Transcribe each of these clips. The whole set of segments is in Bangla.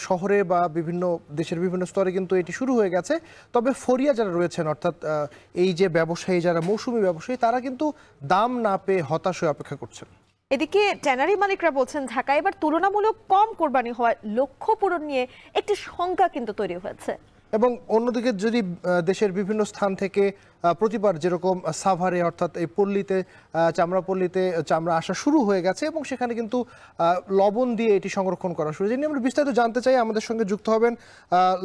শহরে বা বিভিন্ন দেশের বিভিন্ন স্তরে কিন্তু এটি শুরু হয়ে গেছে। তবে ফরিয়া যারা রয়েছেন, অর্থাৎ এই যে ব্যবসায়ী, যারা মৌসুমী ব্যবসায়ী, তারা কিন্তু দাম না পেয়ে হতাশ হয়ে অপেক্ষা করছেন। এদিকে ট্যানারি মালিকরা বলছেন ঢাকায় এবার তুলনামূলক কম কোরবানি হওয়ার লক্ষ্য পূরণ নিয়ে একটি শঙ্কা কিন্তু তৈরি হয়েছে। এবং অন্যদিকে যদি দেশের বিভিন্ন স্থান থেকে প্রতিবার যেরকম সাভারে, অর্থাৎ এই পল্লীতে, চামড়াপল্লীতে চামড়া আসা শুরু হয়ে গেছে এবং সেখানে কিন্তু লবণ দিয়ে এটি সংরক্ষণ করা শুরু। যিনি আমরা বিস্তারিত জানতে চাই, আমাদের সঙ্গে যুক্ত হবেন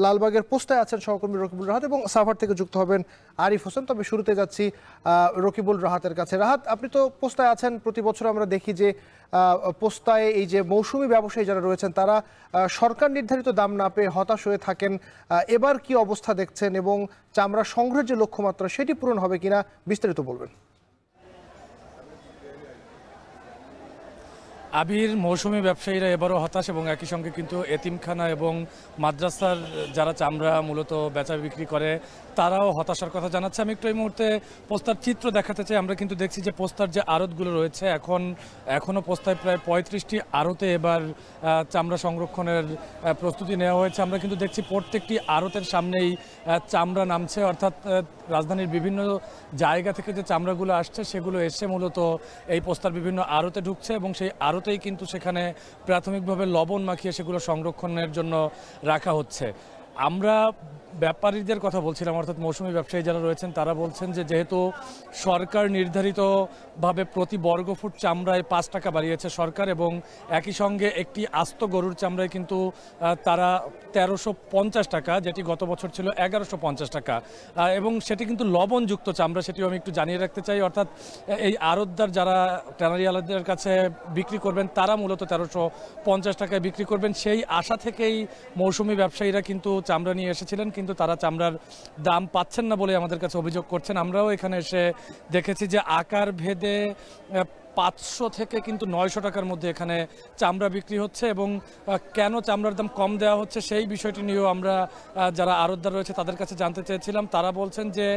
লালবাগের পোস্টায় আছেন সহকর্মী রকিবুল রাহাত এবং সাভার থেকে যুক্ত হবেন আরিফ হোসেন। তবে শুরুতে যাচ্ছি রকিবুল রাহাতের কাছে। রাহাত, আপনি তো পোস্টায় আছেন, প্রতি বছর আমরা দেখি যে পোস্তায় এই যে মৌসুমী ব্যবসায়ী যারা রয়েছেন তারা সরকার নির্ধারিত দাম না পেয়ে হতাশ হয়ে থাকেন। এবার কি অবস্থা দেখছেন এবং চামড়া সংগ্রহের যে লক্ষ্যমাত্রা সেটি পূরণ হবে কিনা বিস্তারিত বলবেন। আবির, মৌসুমী ব্যবসায়ীরা এবারও হতাশ এবং একই সঙ্গে কিন্তু এতিমখানা এবং মাদ্রাসার যারা চামড়া মূলত বেচা বিক্রি করে তারাও হতাশার কথা জানাচ্ছে। আমি একটু এই মুহূর্তে পোস্তার চিত্র দেখাতে চাই। আমরা কিন্তু দেখছি যে পোস্তার যে আড়তগুলো রয়েছে এখনও পোস্তায় প্রায় 35টি আড়তে এবার চামড়া সংরক্ষণের প্রস্তুতি নেওয়া হয়েছে। আমরা কিন্তু দেখছি প্রত্যেকটি আড়তের সামনেই চামড়া নামছে, অর্থাৎ রাজধানীর বিভিন্ন জায়গা থেকে যে চামড়াগুলো আসছে সেগুলো এসে মূলত এই পোস্তার বিভিন্ন আড়তে ঢুকছে এবং সেই আড়তেই কিন্তু সেখানে প্রাথমিকভাবে লবণ মাখিয়ে সেগুলো সংরক্ষণের জন্য রাখা হচ্ছে। আমরা ব্যাপারীদের কথা বলছিলাম, অর্থাৎ মৌসুমী ব্যবসায়ী যারা রয়েছেন তারা বলছেন যে যেহেতু সরকার নির্ধারিতভাবে প্রতি বর্গফুট চামড়ায় 5 টাকা বাড়িয়েছে সরকার এবং একই সঙ্গে একটি আস্ত গরুর চামড়ায় কিন্তু তারা 1350 টাকা, যেটি গত বছর ছিল 1150 টাকা, এবং সেটি কিন্তু লবণযুক্ত চামড়া, সেটিও আমি একটু জানিয়ে রাখতে চাই। অর্থাৎ এই আড়তদার যারা ট্যানারি আড়তদারের কাছে বিক্রি করবেন তারা মূলত 1350 টাকায় বিক্রি করবেন। সেই আশা থেকেই মৌসুমী ব্যবসায়ীরা কিন্তু চামড়া নিয়ে এসেছিলেন, কিন্তু তারা চামড়ার দাম পাচ্ছেন না বলে আমাদের কাছে অভিযোগ করছেন। আমরাও এখানে এসে দেখেছি যে আকার ভেদে 500 থেকে কিন্তু 900 টাকার মধ্যে এখানে চামড়া বিক্রি হচ্ছে এবং কেন চামড়ার দাম কম দেওয়া হচ্ছে সেই বিষয়টি নিয়েও আমরা যারা আড়তদার রয়েছে তাদের কাছে জানতে চেয়েছিলাম। তারা বলছেন যে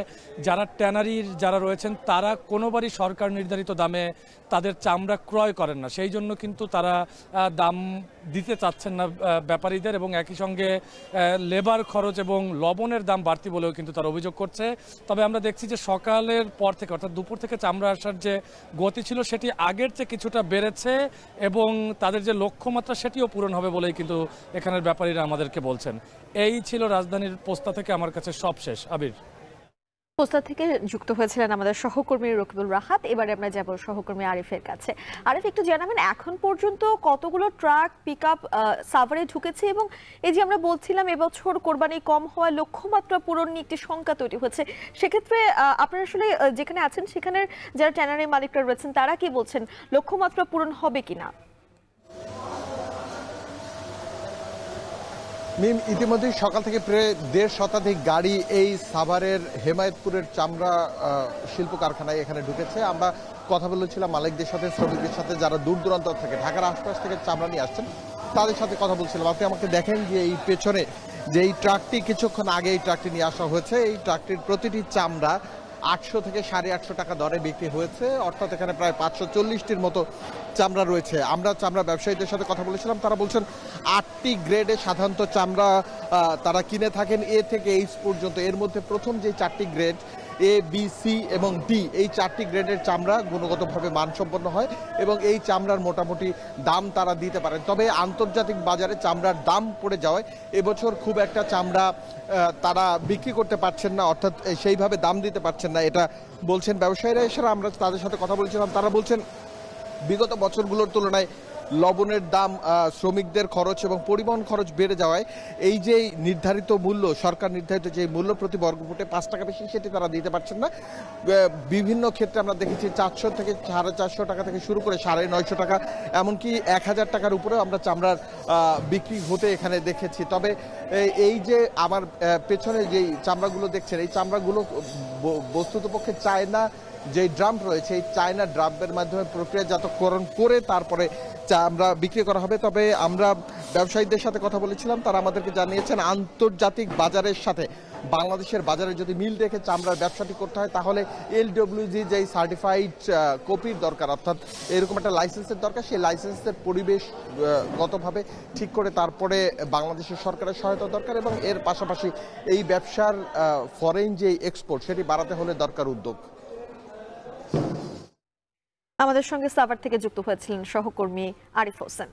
যারা ট্যানারির যারা রয়েছেন তারা কোনোবারই সরকার নির্ধারিত দামে তাদের চামড়া ক্রয় করেন না, সেই জন্য কিন্তু তারা দাম দিতে চাচ্ছেন না ব্যাপারীদের এবং একই সঙ্গে লেবার খরচ এবং লবণের দাম বাড়তি বলেও কিন্তু তারা অভিযোগ করছে। তবে আমরা দেখছি যে সকালের পর থেকে, অর্থাৎ দুপুর থেকে চামড়া আসার যে গতি ছিল সেটি আগের চেয়ে কিছুটা বেড়েছে এবং তাদের যে লক্ষ্যমাত্রা সেটিও পূরণ হবে বলেই কিন্তু এখানের ব্যাপারীরা আমাদেরকে বলছেন। এই ছিল রাজধানীর পোস্তা থেকে আমার কাছে সবশেষ। আবির, পোস্তা থেকে যুক্ত হয়েছিলেন আমাদের সহকর্মী রকিবুল রাহাত। এবারে আমরা যাব সহকর্মী আরিফের কাছে। আরিফ, একটু জানাবেন এখন পর্যন্ত কতগুলো ট্রাক পিকআপ সাভারে ঢুকেছে এবং এই যে আমরা বলছিলাম এবছর কোরবানি কম হওয়ার লক্ষ্যমাত্রা পূরণ নিয়ে একটি শঙ্কা তৈরি হয়েছে, সেক্ষেত্রে আপনারা আসলে যেখানে আছেন সেখানের যারা ট্যানারি মালিকরা রয়েছেন তারা কি বলছেন, লক্ষ্যমাত্রা পূরণ হবে কিনা? মিম, ইতিমধ্যেই সকাল থেকে প্রায় 1.5 শতাধিক গাড়ি এই সাভারের হেমায়েতপুরের চামড়া শিল্প কারখানায় এখানে ঢুকেছে। আমরা কথা বলেছিলাম মালিকদের সাথে, শ্রমিকদের সাথে, যারা দূর দূরান্ত থেকে ঢাকার আশপাশ থেকে চামড়া নিয়ে আসছেন তাদের সাথে কথা বলছিলাম। আপনি আমাকে দেখেন যে এই পেছনে যে এই ট্রাকটি কিছুক্ষণ আগে এই ট্রাকটি নিয়ে আসা হয়েছে, এই ট্রাকটির প্রতিটি চামড়া 800 থেকে 850 টাকা দরে বিক্রি হয়েছে, অর্থাৎ এখানে প্রায় 540টির মতো চামড়া রয়েছে। আমরা চামড়া ব্যবসায়ীদের সাথে কথা বলেছিলাম, তারা বলছেন 8টি গ্রেডে সাধারণত চামড়া তারা কিনে থাকেন, এ থেকে এইচ পর্যন্ত। এর মধ্যে প্রথম যে 4টি গ্রেড এ, বি, সি এবং ডি, এই 4টি গ্রেডের চামড়া গুণগতভাবে মানসম্পন্ন হয় এবং এই চামড়ার মোটামুটি দাম তারা দিতে পারেন। তবে আন্তর্জাতিক বাজারে চামড়ার দাম পড়ে যাওয়ায় এবছর খুব একটা চামড়া তারা বিক্রি করতে পারছেন না, অর্থাৎ সেইভাবে দাম দিতে পারছেন না, এটা বলছেন ব্যবসায়ীরা। এছাড়া আমরা তাদের সাথে কথা বলেছিলাম, তারা বলছেন বিগত বছরগুলোর তুলনায় লবণের দাম, শ্রমিকদের খরচ এবং পরিবহন খরচ বেড়ে যাওয়ায় এই যে নির্ধারিত মূল্য, সরকার নির্ধারিত যে মূল্য প্রতি বর্গফুটে 5 টাকা বেশি, সেটি তারা দিতে পারছেন না। বিভিন্ন ক্ষেত্রে আমরা দেখেছি 400 থেকে 450 টাকা থেকে শুরু করে 950 টাকা, এমনকি 1000 টাকার উপরেও আমরা চামড়ার বিক্রি হতে এখানে দেখেছি। তবে এই যে আমার পেছনে যেই চামড়াগুলো দেখছেন, এই চামড়াগুলো বস্তুতপক্ষে চায়না যে ড্রাম রয়েছে এই চায়না ড্রামের মাধ্যমে প্রক্রিয়াজাতকরণ করে তারপরে চামড়া বিক্রি করা হবে। তবে আমরা ব্যবসায়ীদের সাথে কথা বলেছিলাম, তারা আমাদেরকে জানিয়েছেন আন্তর্জাতিক বাজারের সাথে বাংলাদেশের বাজারে যদি মিল রেখে চামড়ার ব্যবসাটি করতে হয় তাহলে LWG যেই সার্টিফাইড কপির দরকার, অর্থাৎ এরকম একটা লাইসেন্সের দরকার, সেই লাইসেন্সের পরিবেশগতভাবে ঠিক করে তারপরে বাংলাদেশের সরকারের সহায়তা দরকার এবং এর পাশাপাশি এই ব্যবসার ফরেন যে এক্সপোর্ট সেটি বাড়াতে হলে দরকার উদ্যোগ। আমাদের সঙ্গে সাভার থেকে যুক্ত হয়েছিলেন সহকর্মী আরিফ হোসেন।